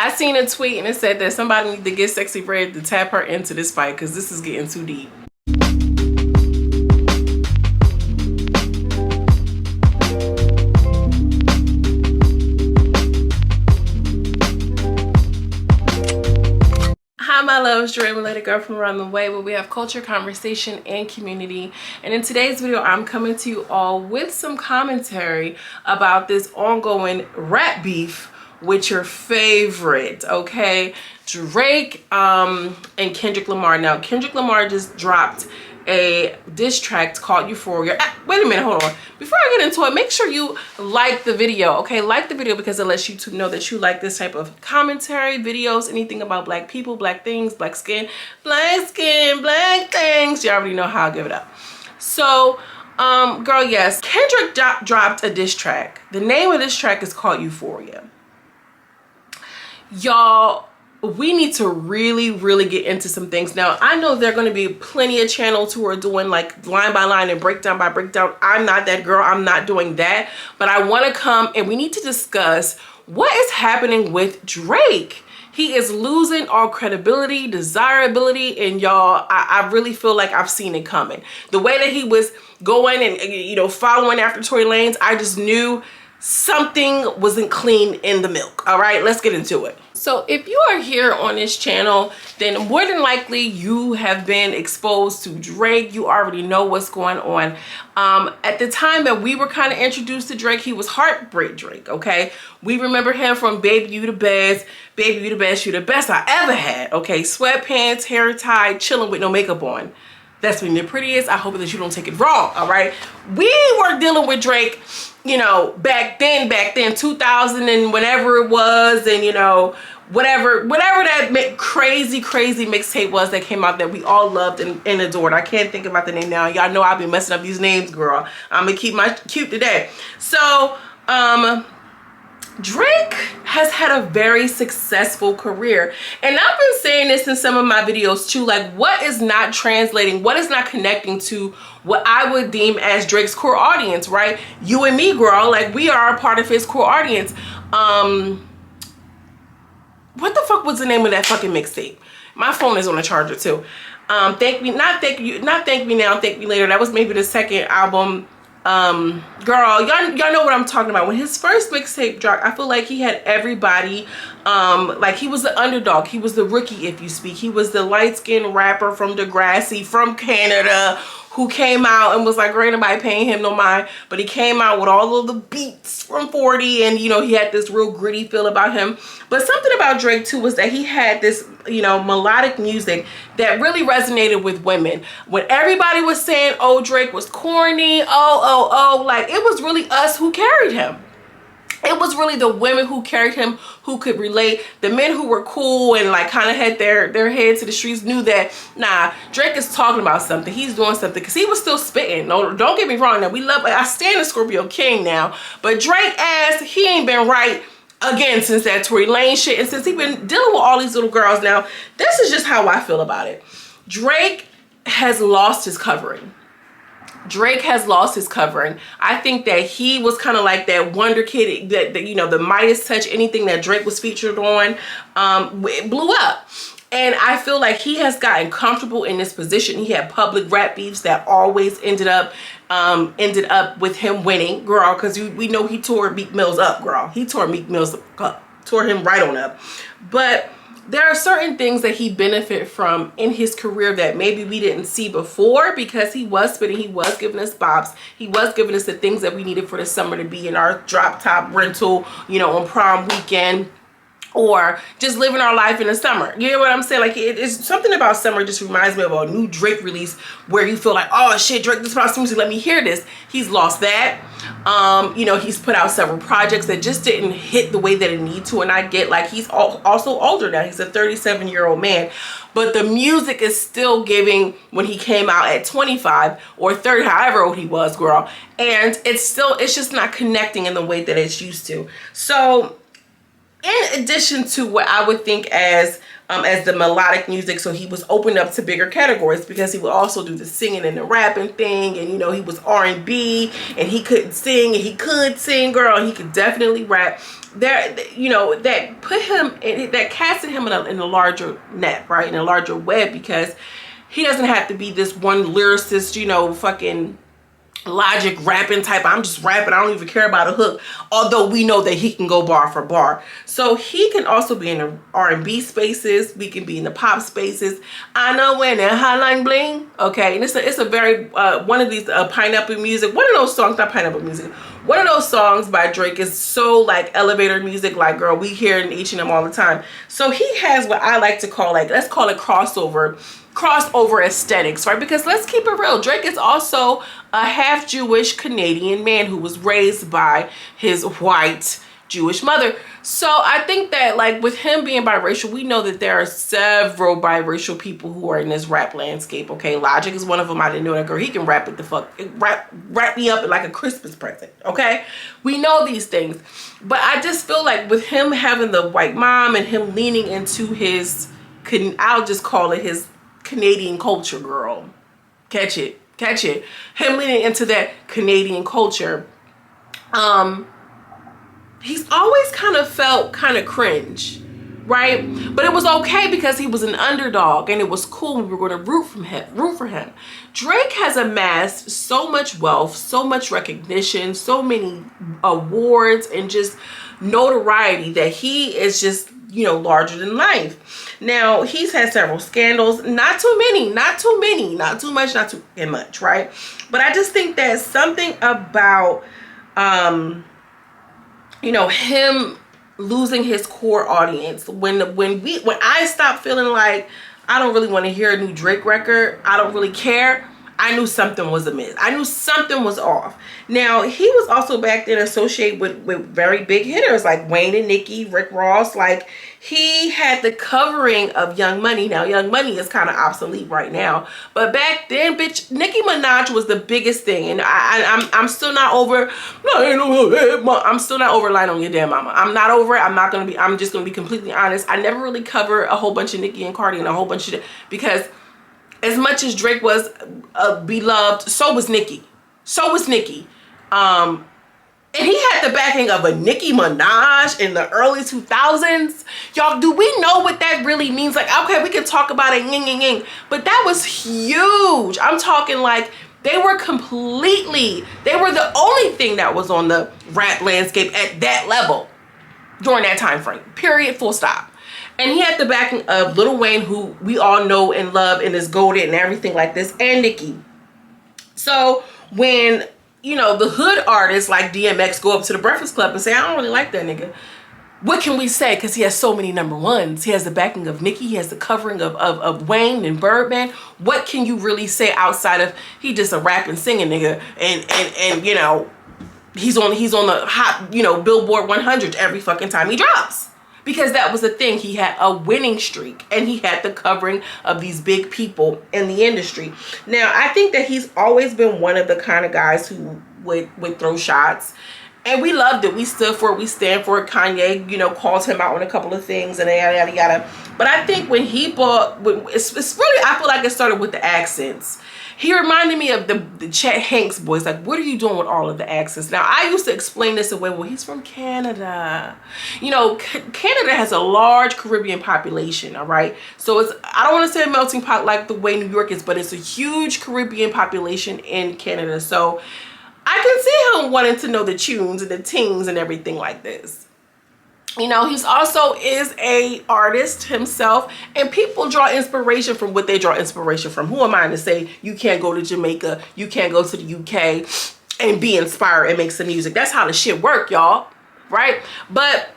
I seen a tweet and it said that somebody need to get Sexy Red to tap her into this fight because this is getting too deep. Hi my loves, Dre, Related Girl from around the way, where we have culture, conversation, and community. And in today's video, I'm coming to you all with some commentary about this ongoing rap beef with your favorite, okay, Drake and Kendrick Lamar. Now, Kendrick Lamar just dropped a diss track called Euphoria. Wait a minute, hold on. Before I get into it, make sure you like the video, okay? Like the video because it lets you to know that you like this type of commentary, videos, anything about black people, black things, black skin, black things. You already know how I give it up. So, girl, yes, Kendrick dropped a diss track. The name of this track is called Euphoria. Y'all, we need to really get into some things. Now, I know there are going to be plenty of channels who are doing like line by line and breakdown by breakdown. I'm not that girl. I'm not doing that. But I want to come and we need to discuss what is happening with Drake. He is losing all credibility, desirability, and y'all, I really feel like I've seen it coming. The way that he was going and, you know, following after Tory Lanez, I just knew something wasn't clean in the milk. All right, let's get into it. So if you are here on this channel, then more than likely you have been exposed to Drake. You already know what's going on. At the time that we were kind of introduced to Drake, he was Heartbreak Drake, okay? We remember him from Baby You the Best, Baby You the Best, You the Best I Ever Had, okay? Sweatpants, hair tied, chilling with no makeup on. That's when you're prettiest. I hope that you don't take it wrong, all right? We were dealing with Drake, you know, back then, 2000 and whenever it was, and you know, whatever that crazy mixtape was that came out that we all loved and adored. I can't think about the name now. Y'all know I've been messing up these names, girl. I'm gonna keep my cute today. So, Drake has had a very successful career, and I've been saying this in some of my videos too, like what is not translating, what is not connecting to what I would deem as Drake's core audience, right? You and me, girl, like we are a part of his core audience. What the fuck was the name of that fucking mixtape? My phone is on a charger too. Not Thank Me Now, Thank Me Later. That was maybe the second album. Girl, y'all know what I'm talking about. When his first mixtape dropped, I feel like he had everybody, like he was the underdog, he was the rookie, if you speak. He was the light-skinned rapper from Degrassi, from Canada, who came out and was like, great, nobody paying him no mind, but he came out with all of the beats from 40, and you know, he had this real gritty feel about him. But something about Drake too was that he had this, you know, melodic music that really resonated with women. When everybody was saying, oh, Drake was corny, oh, like it was really us who carried him. It was really the women who carried him who could relate. The men who were cool and like kind of had their head to the streets knew that, nah, Drake is talking about something. He's doing something, because he was still spitting. No, don't get me wrong. Now, we love, I stand the Scorpio King now, but Drake ass, he ain't been right again since that Tory Lanez shit, and since he been dealing with all these little girls. Now, this is just how I feel about it. Drake has lost his covering. Drake has lost his covering. I think that he was kind of like that wonder kid that you know, the Midas touch, anything that Drake was featured on, it blew up. And I feel like he has gotten comfortable in this position. He had public rap beefs that always ended up with him winning, girl, because we know he tore Meek Mill's up, girl. He tore Meek Mill's up, tore him right on up. But there are certain things that he benefited from in his career that maybe we didn't see before, because he was spitting, he was giving us bops, he was giving us the things that we needed for the summer to be in our drop top rental, you know, on prom weekend, or just living our life in the summer. You know what I'm saying? Like, it's something about summer just reminds me of a new Drake release where you feel like, oh shit, Drake just put out some music, let me hear this. He's lost that. You know, he's put out several projects that just didn't hit the way that it need to, and I get like he's also older now. He's a 37-year-old man, but the music is still giving when he came out at 25 or 30, however old he was, girl, and it's just not connecting in the way that it's used to. So in addition to what I would think as the melodic music, so he was opened up to bigger categories, because he would also do the singing and the rapping thing, and you know, he was R&B, and he couldn't sing, and he could sing, girl, and he could definitely rap. there, you know, that put him in, that casted him in a larger net, right, in a larger web, because he doesn't have to be this one lyricist, you know, fucking Logic rapping type. I'm just rapping, I don't even care about a hook, although we know that he can go bar for bar. So he can also be in the R&B spaces, we can be in the pop spaces. I know when the hotline bling, okay, and it's a very one of these Pineapple Music, one of those songs, not Pineapple Music, one of those songs by Drake is so like elevator music, like, girl, we hear it in H&M all the time. So he has what I like to call, like, let's call it crossover aesthetics, right? Because let's keep it real, Drake is also a half Jewish Canadian man who was raised by his white Jewish mother. So I think that, like, with him being biracial, we know that there are several biracial people who are in this rap landscape, okay? Logic is one of them. I didn't know that, girl. He can rap it the fuck, wrap me up like a Christmas present, okay? We know these things. But I just feel like with him having the white mom and him leaning into his, I'll just call it his Canadian culture, girl. Catch it. Him leaning into that Canadian culture. He's always kind of felt kind of cringe, right? But it was okay because he was an underdog and it was cool. We were going to root for him. Drake has amassed so much wealth, so much recognition, so many awards and just notoriety that he is just, you know, larger than life. Now, he's had several scandals, not too many, not too much, not too much, right? But I just think that something about, you know, him losing his core audience. When I stopped feeling like I don't really want to hear a new Drake record, I don't really care, I knew something was amiss. I knew something was off. Now, he was also back then associated with very big hitters like Wayne and Nicki, Rick Ross. Like, he had the covering of Young Money. Now, Young Money is kind of obsolete right now. But back then, bitch, Nicki Minaj was the biggest thing. And I'm still not over, I'm still not over Lying on Your Damn Mama. I'm not over it. I'm just going to be completely honest. I never really covered a whole bunch of Nicki and Cardi and a whole bunch of, because as much as Drake was beloved, so was Nicki. And he had the backing of a Nicki Minaj in the early 2000s. Y'all, do we know what that really means? Like, okay, we can talk about it, but that was huge. I'm talking like they were the only thing that was on the rap landscape at that level during that time frame. Period, full stop. And he had the backing of Lil Wayne, who we all know and love and is goated and everything like this, and Nicki. So when, you know, the hood artists like DMX go up to the Breakfast Club and say, I don't really like that nigga, what can we say? Because he has so many #1s. He has the backing of Nicki. He has the covering of Wayne and Birdman. What can you really say outside of he just a rap and singing nigga, and you know, he's on the hot, you know, Billboard 100 every fucking time he drops? Because that was the thing. He had a winning streak and he had the covering of these big people in the industry. Now, I think that he's always been one of the kind of guys who would throw shots. And we loved it. We stood for it. We stand for it. Kanye, you know, called him out on a couple of things and yada, yada, yada. But I think when he it's really, I feel like it started with the accents. He reminded me of the Chet Hanks boys. Like, what are you doing with all of the accents? Now, I used to explain this away. Well, he's from Canada. You know, Canada has a large Caribbean population, all right? So it's, I don't want to say a melting pot like the way New York is, but it's a huge Caribbean population in Canada. So I can see him wanting to know the tunes and the tings and everything like this. You know, he's also is a artist himself, and people draw inspiration from what they draw inspiration from. Who am I to say you can't go to Jamaica, you can't go to the UK and be inspired and make some music? That's how the shit work, y'all, right? But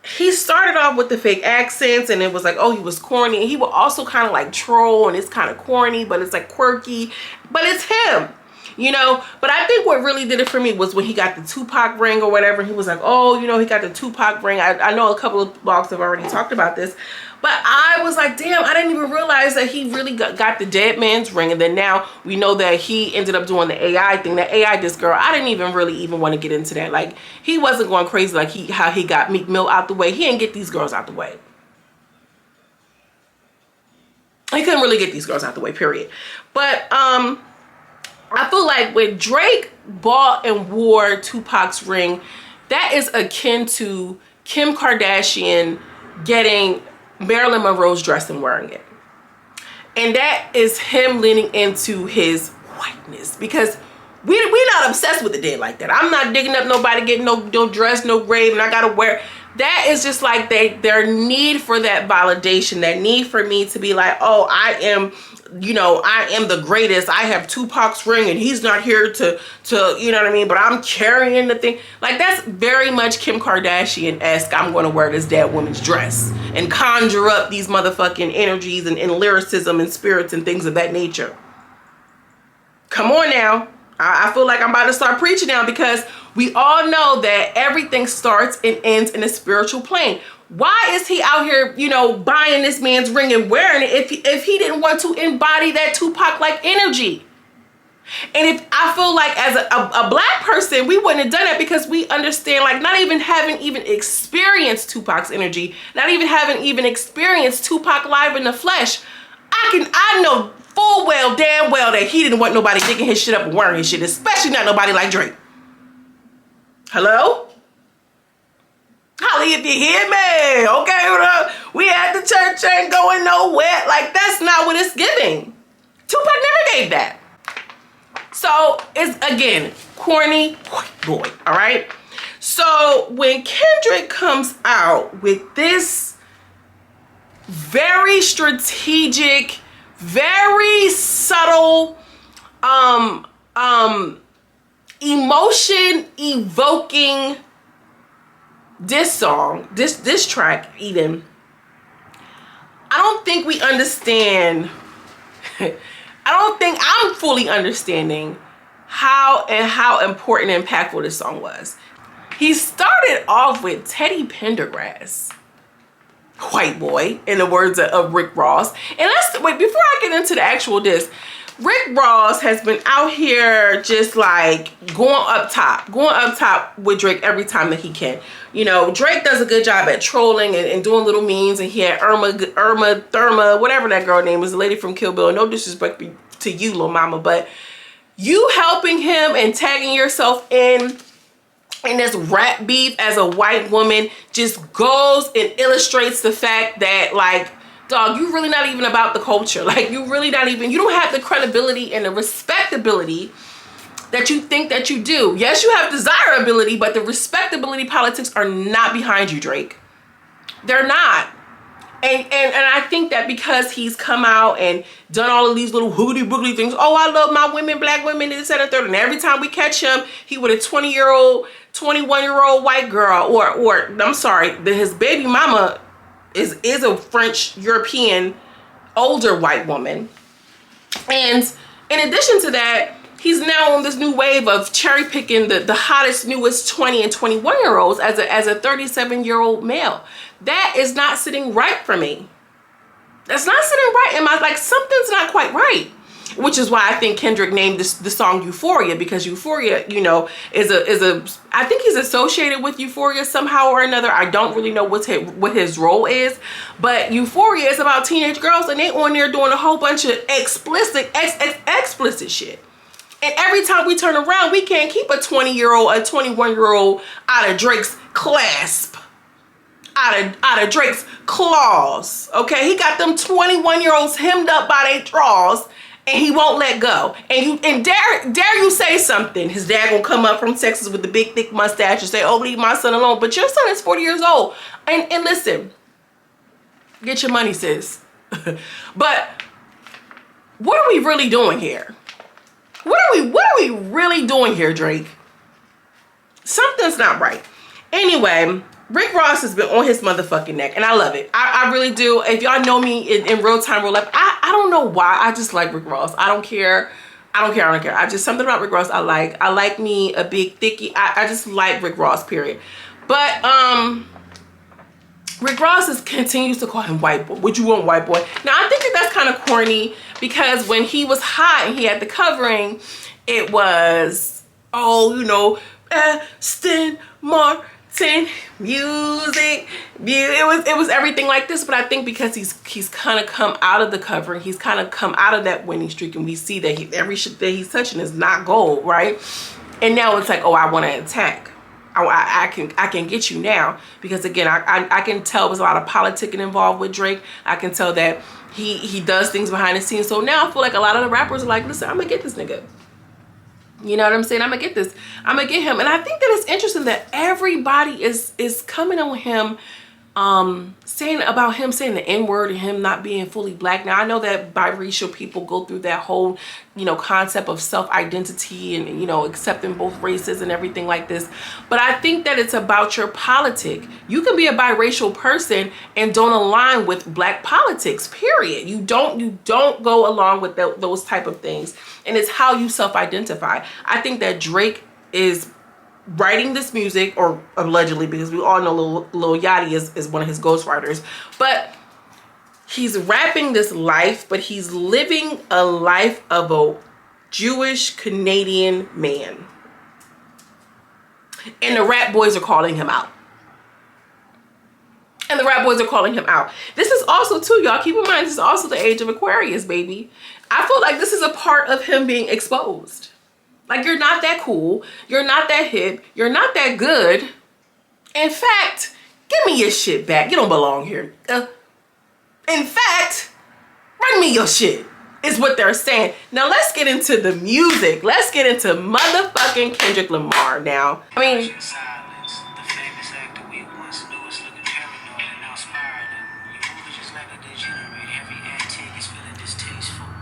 he started off with the fake accents, and it was like, oh, he was corny. And he would also kind of like troll, and it's kind of corny, but it's like quirky, but it's him. You know, but I think what really did it for me was when he got the Tupac ring or whatever. He was like, oh, you know, he got the Tupac ring. I know a couple of blogs have already talked about this, but I was like, damn, I didn't even realize that he really got the dead man's ring. And then now we know that he ended up doing the AI thing, that AI disc girl. I didn't even really want to get into that. Like, he wasn't going crazy like how he got Meek Mill out the way. He didn't get these girls out the way. He couldn't really get these girls out the way, period. But I feel like when Drake bought and wore Tupac's ring, that is akin to Kim Kardashian getting Marilyn Monroe's dress and wearing it. And that is him leaning into his whiteness, because we're not obsessed with the dead like that. I'm not digging up nobody getting no dress, no grave, and I gotta wear. That is just like their need for that validation, that need for me to be like, oh, I am, you know, I am the greatest. I have Tupac's ring and he's not here to you know what I mean, but I'm carrying the thing. Like, that's very much Kim Kardashian-esque. I'm going to wear this dead woman's dress and conjure up these motherfucking energies and lyricism and spirits and things of that nature. Come on now. I feel like I'm about to start preaching now, because we all know that everything starts and ends in a spiritual plane. Why is he out here, you know, buying this man's ring and wearing it if he didn't want to embody that Tupac-like energy? And if I feel like as a black person, we wouldn't have done it, because we understand, like, not even having even experienced Tupac's energy, not even having even experienced Tupac live in the flesh, I know full well, damn well, that he didn't want nobody digging his shit up and wearing his shit, especially not nobody like Drake. Hello? Holly, if you hear me, okay? We at the church, ain't going nowhere. Like, that's not what it's giving. Tupac never gave that. So, it's, again, corny white boy, all right? So, when Kendrick comes out with this very strategic, very subtle, emotion evoking diss track, even, I don't think we understand. I don't think I'm fully understanding how important and impactful this song was. He started off with Teddy Pendergrass, white boy, in the words of Rick Ross. And wait, before I get into the actual diss, Rick Ross has been out here just like going up top with Drake every time that he can. You know, Drake does a good job at trolling and doing little memes, and he had Irma Therma, whatever that girl name is, the lady from Kill Bill. No disrespect to you, little mama, but you helping him and tagging yourself in this rap beef as a white woman just goes and illustrates the fact that, like, dog, you really not even about the culture. Like, you really not even, you don't have the credibility and the respectability that you think that you do. Yes, you have desirability, but the respectability politics are not behind you, Drake. They're not. And I think that because he's come out and done all of these little hoogly boogly things, oh, I love my women, black women, this, that, and third, and every time we catch him, he with a 20-year-old, 21-year-old white girl, or I'm sorry, his baby mama is a French European older white woman. And in addition to that, he's now on this new wave of cherry picking the hottest, newest 20 and 21-year-olds as a 37-year-old male. That is not sitting right for me. That's not sitting right in my, like, something's not quite right. Which is why I think Kendrick named the song Euphoria, because Euphoria, you know, is a I think he's associated with Euphoria somehow or another. I don't really know what his role is, but Euphoria is about teenage girls, and they on there doing a whole bunch of explicit shit. And every time we turn around, we can't keep a 20-year-old, a 21-year-old out of Drake's clasp, out of Drake's claws. Okay, he got them 21-year-olds hemmed up by their drawers, and he won't let go. And dare you say something, his dad gonna come up from Texas with the big thick mustache and say, oh, leave my son alone. But your son is 40 years old. And listen, get your money, sis. But what are we really doing here? What are we really doing here, Drake? Something's not right. Anyway, Rick Ross has been on his motherfucking neck, and I love it. I really do. If y'all know me in real time, real life, I don't know why. I just like Rick Ross. I don't care. I just, something about Rick Ross I like. I like me a big thickie. I just like Rick Ross, period. But Rick Ross continues to call him white boy. What you want, white boy? Now, I think that's kind of corny, because when he was hot and he had the covering, it was, oh, you know, Aston Martin music. It was everything like this. But I think because he's kind of come out of the covering, he's kind of come out of that winning streak, and we see that every shit that he's touching is not gold, right? And now it's like, oh, I want to attack. I can get you now, because again, I can tell there's a lot of politicking involved with Drake. I can tell that he does things behind the scenes. So now I feel like a lot of the rappers are like, listen, I'm gonna get this nigga. You know what I'm saying? I'm gonna get this. I'm gonna get him. And I think that it's interesting that everybody is coming on him, saying about him saying the N-word and him not being fully black. Now I know that biracial people go through that whole, you know, concept of self-identity and, you know, accepting both races and everything like this. But I think that it's about your politic. You can be a biracial person and don't align with black politics, period. You don't go along with those type of things. And it's how you self-identify. I think that Drake is writing this music, or allegedly, because we all know Lil Yachty is one of his ghostwriters, but he's rapping this life, but he's living a life of a Jewish Canadian man, and the rap boys are calling him out. This is also too, y'all, keep in mind, this is also the age of Aquarius, baby. I feel like this is a part of him being exposed. Like, you're not that cool. You're not that hip. You're not that good. In fact, give me your shit back. You don't belong here. In fact, bring me your shit, is what they're saying. Now, let's get into the music. Let's get into motherfucking Kendrick Lamar now. I mean,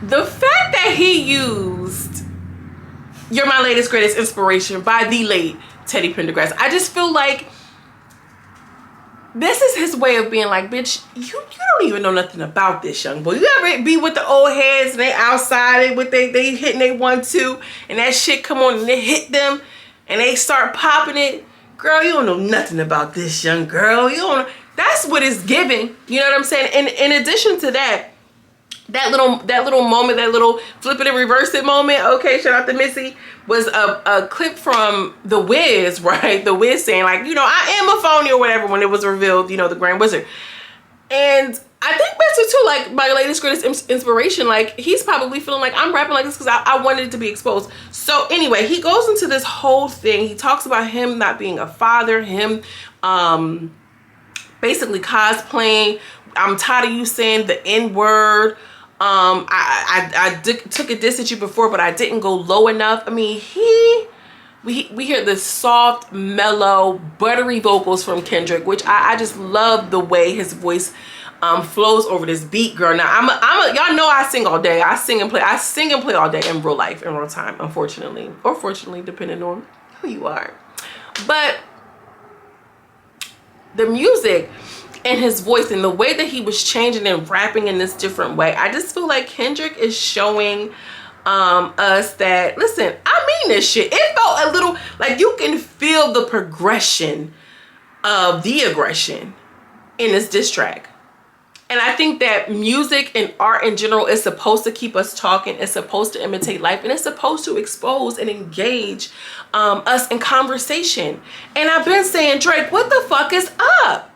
the fact that he used "You're My Latest Greatest Inspiration" by the late Teddy Pendergrass, I just feel like this is his way of being like, bitch, you don't even know nothing about this, young boy. You ever be with the old heads and they outside with they hitting they 1-2 and that shit come on and they hit them and they start popping it? Girl, you don't know nothing about this, young girl. You don't know. That's what it's giving. You know what I'm saying? And in addition to that, that little moment, that little flip it and reverse it moment, okay, shout out to Missy, was a clip from The Wiz, right? The Wiz saying, like, you know, I am a phony or whatever, when it was revealed, you know, the Grand Wizard. And I think that's too, like, my latest greatest inspiration, like, he's probably feeling like I'm rapping like this because I wanted it to be exposed. So anyway, he goes into this whole thing. He talks about him not being a father, him basically cosplaying. I'm tired of you saying the N-word. I took a diss at you before, but I didn't go low enough. I mean, we hear the soft, mellow, buttery vocals from Kendrick, which I just love the way his voice flows over this beat, girl. Now y'all know I sing all day. I sing and play all day in real life, in real time, unfortunately, or fortunately, depending on who you are. But the music and his voice and the way that he was changing and rapping in this different way, I just feel like Kendrick is showing us that, listen, I mean this shit. It felt a little like you can feel the progression of the aggression in this diss track. And I think that music and art in general is supposed to keep us talking. It's supposed to imitate life, and it's supposed to expose and engage us in conversation. And I've been saying, Drake, what the fuck is up?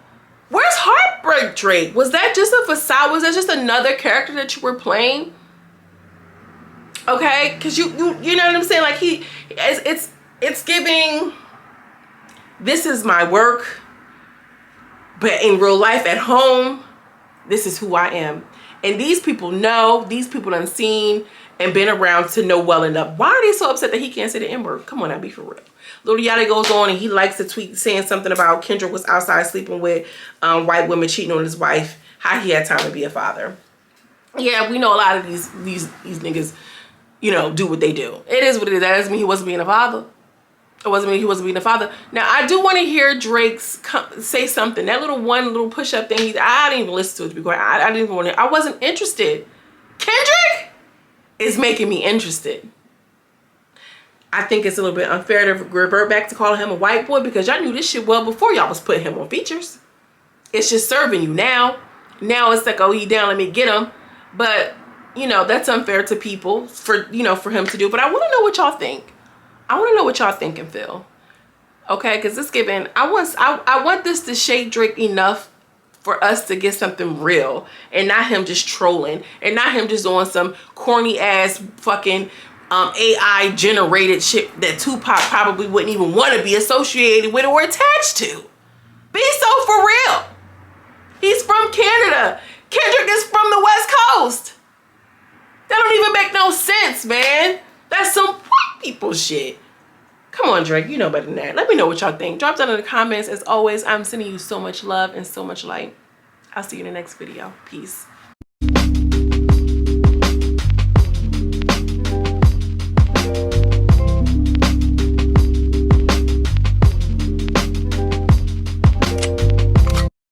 Where's Heartbreak Drake? Was that just a facade? Was that just another character that you were playing? Okay, because you know what I'm saying? Like it's giving, this is my work, but in real life at home, this is who I am. And these people know, these people done seen and been around to know well enough. Why are they so upset that he can't say the N-word? Come on now, be for real. Lil Yachty goes on and he likes to tweet saying something about Kendrick was outside sleeping with white women, cheating on his wife, how he had time to be a father. Yeah, we know a lot of these niggas, you know, do what they do. It is what it is. That doesn't mean he wasn't being a father. It wasn't mean he wasn't being a father. Now, I do want to hear Drake say something. That little push-up thing, I didn't even listen to it before. I didn't even want to. I wasn't interested. Kendrick is making me interested. I think it's a little bit unfair to revert back to calling him a white boy, because y'all knew this shit well before y'all was putting him on features. It's just serving you now. Now it's like, oh, he down, let me get him. But, you know, that's unfair to people for him to do. But I want to know what y'all think. I want to know what y'all think and feel. Okay, because it's giving, I want this to shake Drake enough for us to get something real, and not him just trolling, and not him just on some corny ass fucking AI generated shit that Tupac probably wouldn't even want to be associated with or attached to. Be so for real. He's from Canada. Kendrick is from the West Coast. That don't even make no sense, man. That's some white people shit. Come on, Drake, you know better than that. Let me know what y'all think. Drop down in the comments. As always, I'm sending you so much love and so much light. I'll see you in the next video. Peace.